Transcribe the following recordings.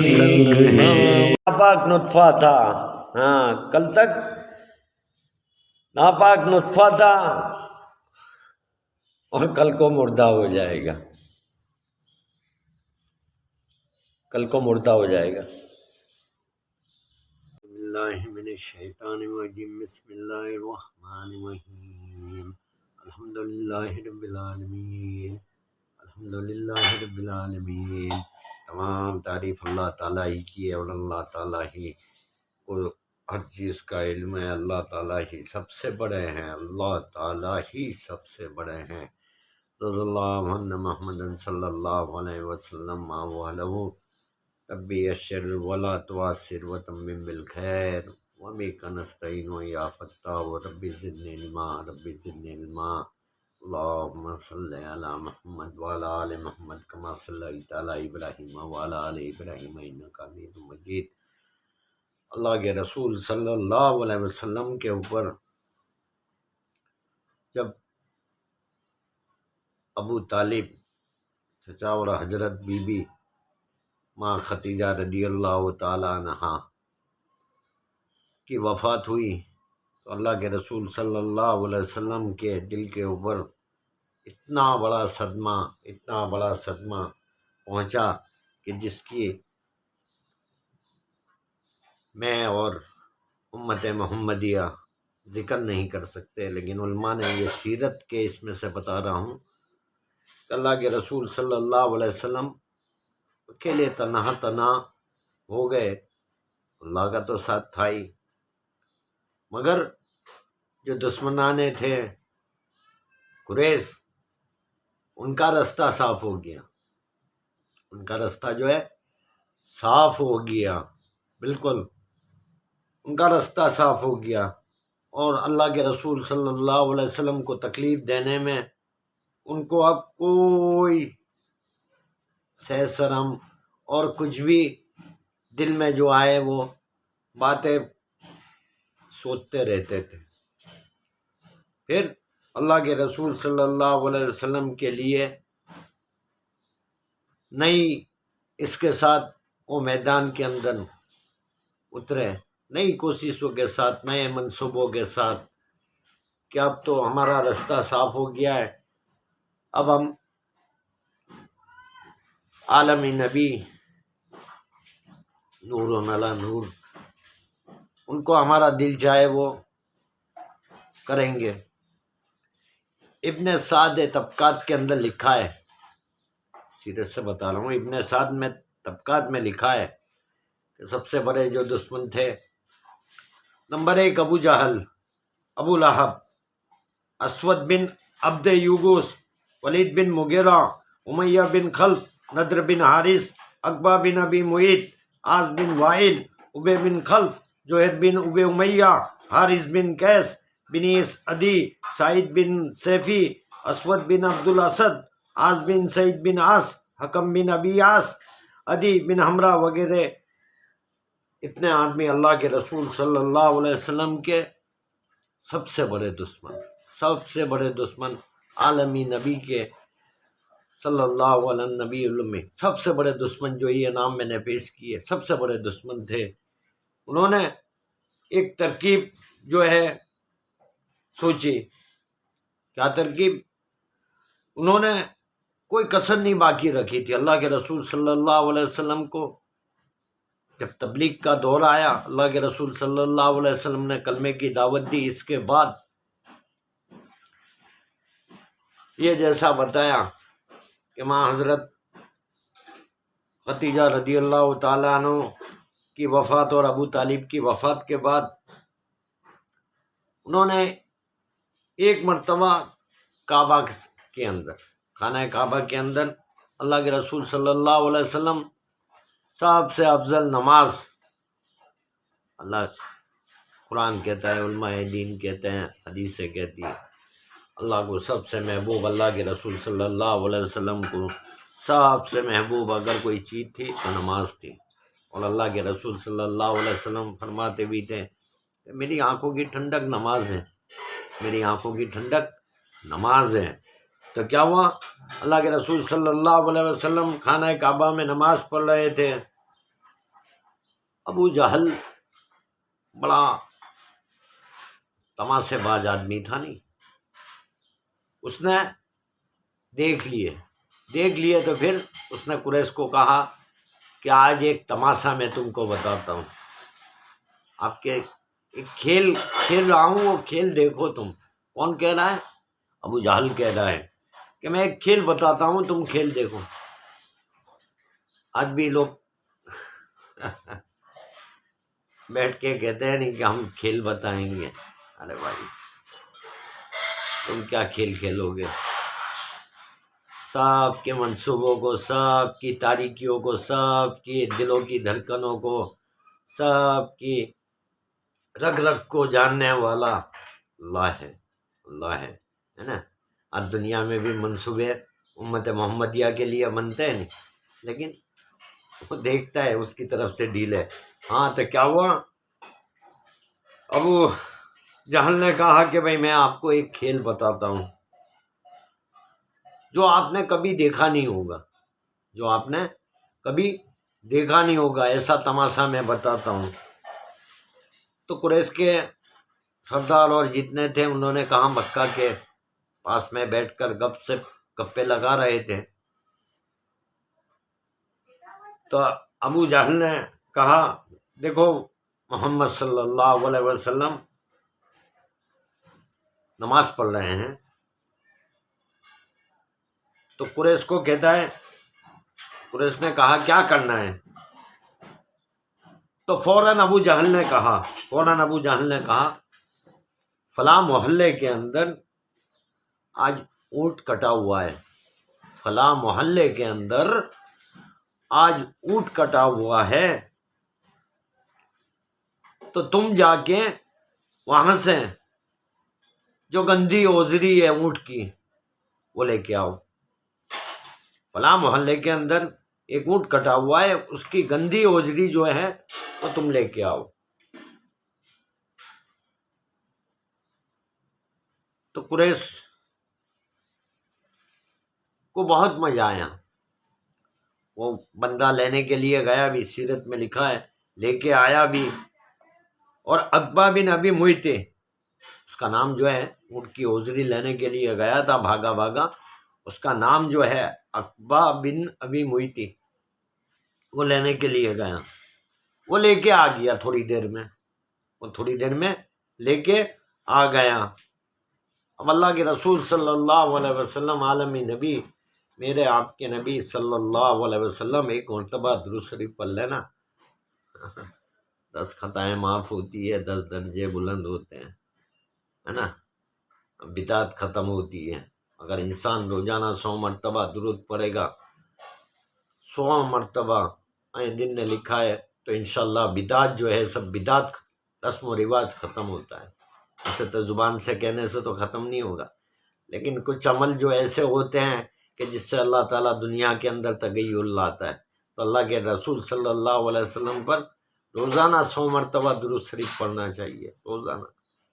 سنگ ہے۔ ناپاک نطفہ تھا، ہاں کل تک ناپاک نطفہ تھا اور کل کو مردہ ہو جائے گا، کل کو مردہ ہو جائے گا۔ بسم اللہ من الشیطان الرجیم، بسم اللہ الرحمن الرحیم، الحمدللہ رب العالمین، الحمدللہ رب العالمین۔ تمام تعریف اللہ تعالیٰ ہی کی ہے اور اللہ تعالیٰ ہی کو ہر چیز کا علم ہے، اللہ تعالیٰ ہی سب سے بڑے ہیں، اللہ تعالیٰ ہی سب سے بڑے ہیں۔ رضی اللہ عنہ محمد صلی اللہ علیہ وسلم وعلہ ربی یسر ولا تعسر وتمم بالخیر وبک نستعین یا فتاح ربی زدنی علما ربی زدنی علما۔ اللہم صلی علی محمد وعلی آل محمد کما صلیت علی ابراہیم وعلی آل ابراہیم انک حمید مجید۔ اللہ کے رسول صلی اللہ علیہ وسلم کے اوپر جب ابو طالب چچا اور حضرت بی بی ماں خدیجہ رضی اللہ تعالی عنہا کی وفات ہوئی تو اللہ کے رسول صلی اللہ علیہ وسلم کے دل کے اوپر اتنا بڑا صدمہ پہنچا کہ جس کی میں اور امت محمدیہ ذکر نہیں کر سکتے، لیکن علماء نے یہ سیرت کے اس میں سے بتا رہا ہوں کہ اللہ کے رسول صلی اللہ علیہ وسلم اکیلے تنہا ہو گئے، اللہ کا تو ساتھ تھا ہی، مگر جو دشمنانے تھے قریش ان کا رستہ صاف ہو گیا، ان کا رستہ جو ہے صاف ہو گیا، بالکل ان کا رستہ صاف ہو گیا، اور اللہ کے رسول صلی اللہ علیہ وسلم کو تکلیف دینے میں ان کو اب کوئی سہ شرم اور کچھ بھی دل میں جو آئے وہ باتیں سوچتے رہتے تھے۔ پھر اللہ کے رسول صلی اللہ علیہ وسلم کے لیے نئی اس کے ساتھ وہ میدان کے اندر اترے، نئی کوششوں کے ساتھ، نئے منصوبوں کے ساتھ کہ اب تو ہمارا رستہ صاف ہو گیا ہے، اب ہم عالمی نبی نور علی نور ان کو ہمارا دل چاہے وہ کریں گے۔ ابن سعد طبقات کے اندر لکھا ہے، سیرت سے بتا رہا ہوں، ابن سعد میں طبقات میں لکھا ہے کہ سب سے بڑے جو دشمن تھے، نمبر 1 ابو جہل، ابو لہب، اسود بن عبد یوگوس، ولید بن مغیرہ، امیہ بن خلف، نضر بن حارث، عقبہ بن ابی معیط، عاص بن وائل، ابی بن خلف، زہیر بن ابی امیہ، حارث بن قیس بن عدی، سعید بن سیفی، اسود بن عبد الاسد، عاص بن سعید بن عاص، حکم بن ابی عاص، عدی بن حمرہ وغیرہ۔ اتنے آدمی اللہ کے رسول صلی اللہ علیہ وسلم کے سب سے بڑے دشمن عالمی نبی کے صلی اللہ علیہ نبی علم میں سب سے بڑے دشمن جو یہ نام میں نے پیش کیے سب سے بڑے دشمن تھے۔ انہوں نے ایک ترکیب جو ہے سوچی، کیا ترکیب؟ انہوں نے کوئی کسر نہیں باقی رکھی تھی۔ اللہ کے رسول صلی اللہ علیہ وسلم کو جب تبلیغ کا دور آیا، اللہ کے رسول صلی اللہ علیہ وسلم نے کلمے کی دعوت دی، اس کے بعد یہ جیسا بتایا کہ ماں حضرت خدیجہ رضی اللہ تعالیٰ عنہ کی وفات اور ابو طالب کی وفات کے بعد انہوں نے ایک مرتبہ کعبہ کے اندر، خانہ کعبہ کے اندر اللہ کے رسول صلی اللہ علیہ وسلم سب سے افضل نماز، اللہ قرآن کہتا ہے، علماء دین کہتے ہیں، حدیثیں کہتی ہیں، اللہ کو سب سے محبوب، اللہ کے رسول صلی اللہ علیہ وسلم کو سب سے محبوب اگر کوئی چیز تھی تو نماز تھی، اور اللہ کے رسول صلی اللہ علیہ وسلم فرماتے بھی تھے کہ میری آنکھوں کی ٹھنڈک نماز ہے، میری آنکھوں کی ٹھنڈک نماز ہے۔ تو کیا ہوا؟ اللہ کے رسول صلی اللہ علیہ وسلم خانہ کعبہ میں نماز پڑھ رہے تھے ابو جہل بڑا تماشے باز آدمی تھا نہیں، اس نے دیکھ لیے تو پھر اس نے قریش کو کہا کہ آج ایک تماشا میں تم کو بتاتا ہوں، آپ کے ایک کھیل کھیل رہا ہوں، وہ کھیل دیکھو تم۔ کون کہہ رہا ہے؟ ابو جہل کہہ رہا ہے کہ میں ایک کھیل بتاتا ہوں، تم کھیل دیکھو۔ آج بھی لوگ بیٹھ کے کہتے ہیں نہیں کہ ہم کھیل بتائیں گے۔ ارے بھائی تم کیا کھیل کھیلو گے؟ سب کے منصوبوں کو، سب کی تاریکیوں کو، سب کی دلوں کی دھڑکنوں کو، سب کی رگ رگ کو جاننے والا اللہ ہے نا۔ آج دنیا میں بھی منصوبے امت محمدیہ کے لیے بنتے ہیں نہیں، لیکن وہ دیکھتا ہے اس کی طرف سے ڈیل ہے۔ ہاں تو کیا ہوا؟ ابو جہل نے کہا کہ بھائی میں آپ کو ایک کھیل بتاتا ہوں جو آپ نے کبھی دیکھا نہیں ہوگا، ایسا تماشا میں بتاتا ہوں۔ تو قریش کے سردار اور جتنے تھے انہوں نے کہا، مکہ کے پاس میں بیٹھ کر گپے لگا رہے تھے، تو ابو جہل نے کہا دیکھو محمد صلی اللہ علیہ وسلم نماز پڑھ رہے ہیں۔ تو قریش کو کہتا ہے، قریش نے کہا کیا کرنا ہے؟ تو فوراً ابو جہل نے کہا فلاں محلے کے اندر آج اونٹ کٹا ہوا ہے، فلاں محلے کے اندر آج اونٹ کٹا ہوا ہے، تو تم جا کے وہاں سے جو گندی اوزری ہے اونٹ کی وہ لے کے آؤ۔ فلاں محلے کے اندر ایک اونٹ کٹا ہوا ہے، اس کی گندی اوزری جو ہے وہ تم لے کے آؤ۔ تو قریش کو بہت مزہ آیا، وہ بندہ لینے کے لیے گیا بھی، سیرت میں لکھا ہے، لے کے آیا بھی، اور عقبہ بن ابی معیط اس کا نام جو ہے، اونٹ کی اوزری لینے کے لیے گیا تھا بھاگا، اس کا نام جو ہے عقبہ بن ابی معیط، وہ لینے کے لیے گیا، وہ لے کے آ گیا تھوڑی دیر میں لے کے آ گیا۔ اب اللہ کے رسول صلی اللہ علیہ وسلم عالمی نبی، میرے آپ کے نبی صلی اللہ علیہ وسلم ایک مرتبہ درود شریف پڑھ لینا، 10 خطائیں معاف ہوتی ہے، 10 درجے بلند ہوتے ہیں، ہے نا، بدعت ختم ہوتی ہے۔ اگر انسان روزانہ 100 مرتبہ درود پڑھے گا، 100 مرتبہ دن نے لکھا ہے، تو انشاءاللہ بدعت جو ہے، سب بدعت رسم و رواج ختم ہوتا ہے۔ ایسے تو زبان سے کہنے سے تو ختم نہیں ہوگا، لیکن کچھ عمل جو ایسے ہوتے ہیں کہ جس سے اللہ تعالیٰ دنیا کے اندر تغیر لاتا ہے، تو اللہ کے رسول صلی اللہ علیہ وسلم پر روزانہ 100 مرتبہ درود شریف پڑھنا چاہیے،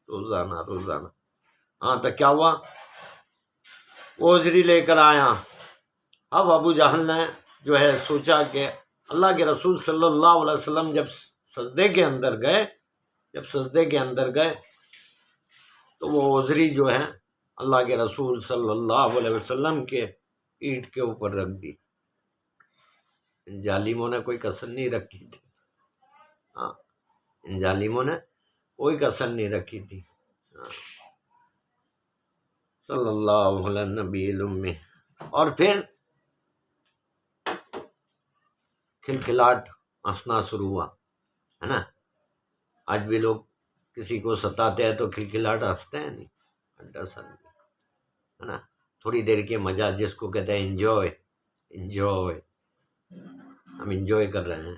روزانہ۔ ہاں تو کیا ہوا؟ اوزری لے کر آیا۔ اب ابو جہل نے جو ہے سوچا کہ اللہ کے رسول صلی اللہ علیہ وسلم جب سجدے کے اندر گئے تو وہ اوزری جو ہے اللہ کے رسول صلی اللہ علیہ وسلم کے پیٹھ کے اوپر رکھ دی۔ ان ظالموں نے کوئی کسر نہیں رکھی تھی، صلی اللہ علیہ نبی الامہ۔ اور پھر کھلکھلاٹ ہنسنا شروع ہوا، ہے نا۔ آج بھی لوگ کسی کو ستاتے ہیں تو کھلکھلاٹ ہنستے ہیں، نہیں، ہے نا، تھوڑی دیر کے مزہ جس کو کہتے ہیں انجوائے، ہم انجوائے کر رہے ہیں،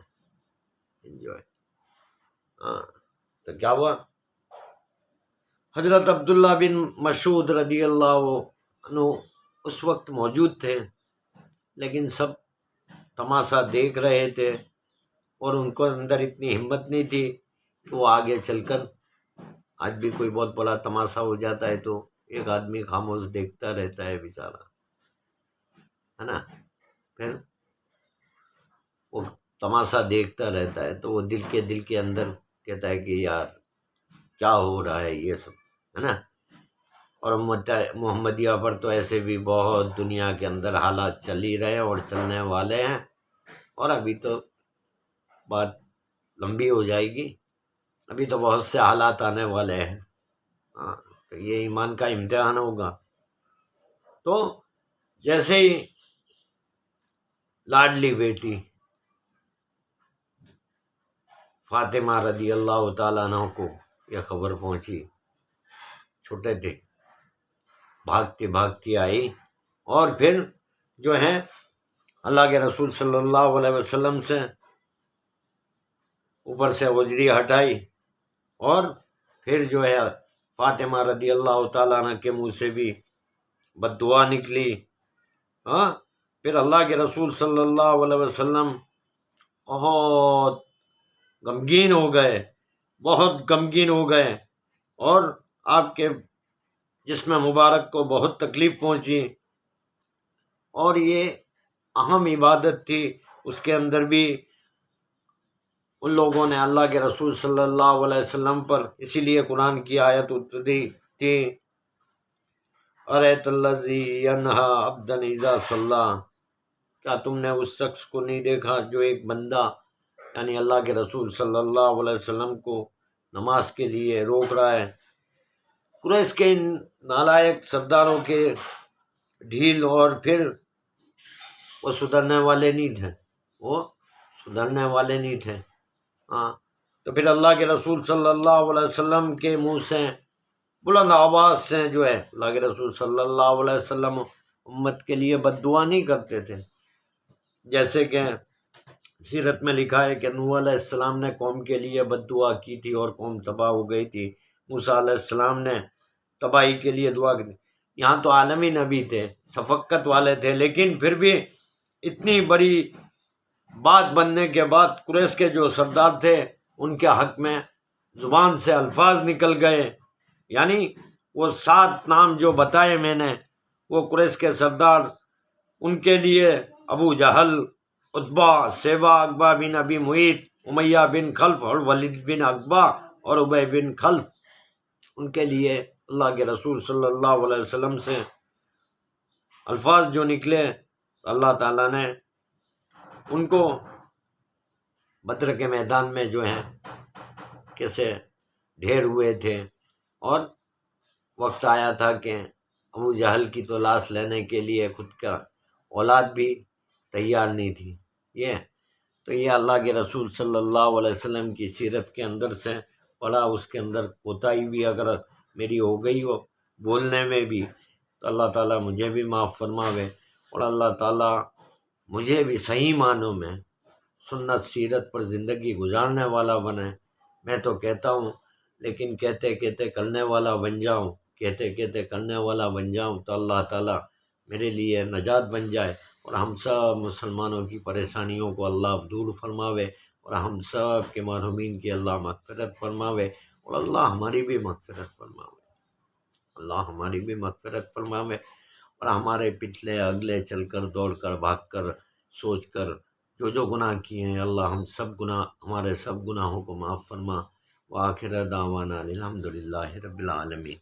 ہاں تو کیا ہوا؟ حضرت عبداللہ بن مسعود رضی اللہ عنہ اس وقت موجود تھے، لیکن سب تماشا دیکھ رہے تھے، اور ان کو اندر اتنی ہمت نہیں تھی کہ وہ آگے چل کر، آج بھی کوئی بہت بڑا تماشا ہو جاتا ہے تو ایک آدمی خاموش دیکھتا رہتا ہے بیچارہ، ہے نا، پھر وہ تماشا دیکھتا رہتا ہے تو وہ دل کے اندر کہتا ہے کہ یار کیا ہو رہا ہے یہ سب، ہے نا۔ اور محمدیہ پر تو ایسے بھی بہت دنیا کے اندر حالات چل ہی رہے ہیں اور چلنے والے ہیں، اور ابھی تو بات لمبی ہو جائے گی، ابھی تو بہت سے حالات آنے والے ہیں۔ ہاں، تو یہ ایمان کا امتحان ہوگا۔ تو جیسے ہی لاڈلی بیٹی فاطمہ رضی اللہ تعالیٰ عنہ کو یہ خبر پہنچی، چھوٹے تھے، بھاگتی بھاگتی آئی، اور پھر جو ہے اللہ کے رسول صلی اللہ علیہ وسلم سے اوپر سے وزری ہٹائی، اور پھر جو ہے فاطمہ رضی اللہ تعالیٰ عنہ کے منہ سے بھی بد دعا نکلی۔ ہاں، پھر اللہ کے رسول صلی اللہ علیہ وسلم بہت غمگین ہو گئے، بہت غمگین ہو گئے، اور آپ کے جسم مبارک کو بہت تکلیف پہنچی، اور یہ اہم عبادت تھی، اس کے اندر بھی ان لوگوں نے اللہ کے رسول صلی اللہ علیہ وسلم پر اسی لیے قرآن کی آیت اتری تھی، ارأیت الذی ینہی عبدا اذا صلی، کیا تم نے اس شخص کو نہیں دیکھا جو ایک بندہ یعنی اللہ کے رسول صلی اللہ علیہ وسلم کو نماز کے لیے روک رہا ہے۔ قریش کے ان نالائق سرداروں کے ڈھیل، اور پھر وہ سدھرنے والے نہیں تھے، وہ سدھرنے والے نہیں تھے۔ ہاں، تو پھر اللہ کے رسول صلی اللہ علیہ وسلم کے منہ سے بلند آواز سے جو ہے اللہ کے رسول صلی اللہ علیہ وسلم امت کے لیے بد دعا نہیں کرتے تھے، جیسے کہ سیرت میں لکھا ہے کہ نوح علیہ السلام نے قوم کے لیے بد دعا کی تھی اور قوم تباہ ہو گئی تھی، موسیٰ علیہ السلام نے تباہی کے لیے دعا کی تھی۔ یہاں تو عالمی نبی تھے، شفقت والے تھے، لیکن پھر بھی اتنی بڑی بات بننے کے بعد قریش کے جو سردار تھے ان کے حق میں زبان سے الفاظ نکل گئے، یعنی وہ 7 نام جو بتائے میں نے، وہ قریش کے سردار، ان کے لیے ابو جہل، عتبہ، شیبہ، عقبہ بن ابی معیط، امیہ بن خلف، اور ولید بن عقبہ اور ابی بن خلف، ان کے لیے اللہ کے رسول صلی اللہ علیہ وسلم سے الفاظ جو نکلے، اللہ تعالیٰ نے ان کو بدر کے میدان میں جو ہیں کیسے ڈھیر ہوئے تھے، اور وقت آیا تھا کہ ابو جہل کی تو لاش لینے کے لیے خود کا اولاد بھی تیار نہیں تھی۔ یہ اللہ کے رسول صلی اللہ علیہ وسلم کی سیرت کے اندر سے پڑھا، اس کے اندر کوتاہی بھی اگر میری ہو گئی ہو بولنے میں بھی تو اللہ تعالیٰ مجھے بھی معاف فرماوے، اور اللہ تعالیٰ مجھے بھی صحیح معنوں میں سنت سیرت پر زندگی گزارنے والا بنائے۔ میں تو کہتا ہوں، لیکن کہتے کہتے کرنے والا بن جاؤں، کہتے کہتے کرنے والا بن جاؤں تو اللہ تعالیٰ میرے لیے نجات بن جائے، اور ہم سب مسلمانوں کی پریشانیوں کو اللہ دور فرماوے، اور ہم سب کے مرحومین کی اللہ مغفرت فرماوے، اور اللہ ہماری بھی مغفرت فرماوے، اللہ ہماری بھی مغفرت فرماوے، اور ہمارے پچھلے اگلے چل کر دوڑ کر بھاگ کر سوچ کر جو گناہ کیے ہیں اللہ ہمارے سب گناہوں کو معاف فرما۔ وآخر دعوانا الحمدللہ رب العالمین۔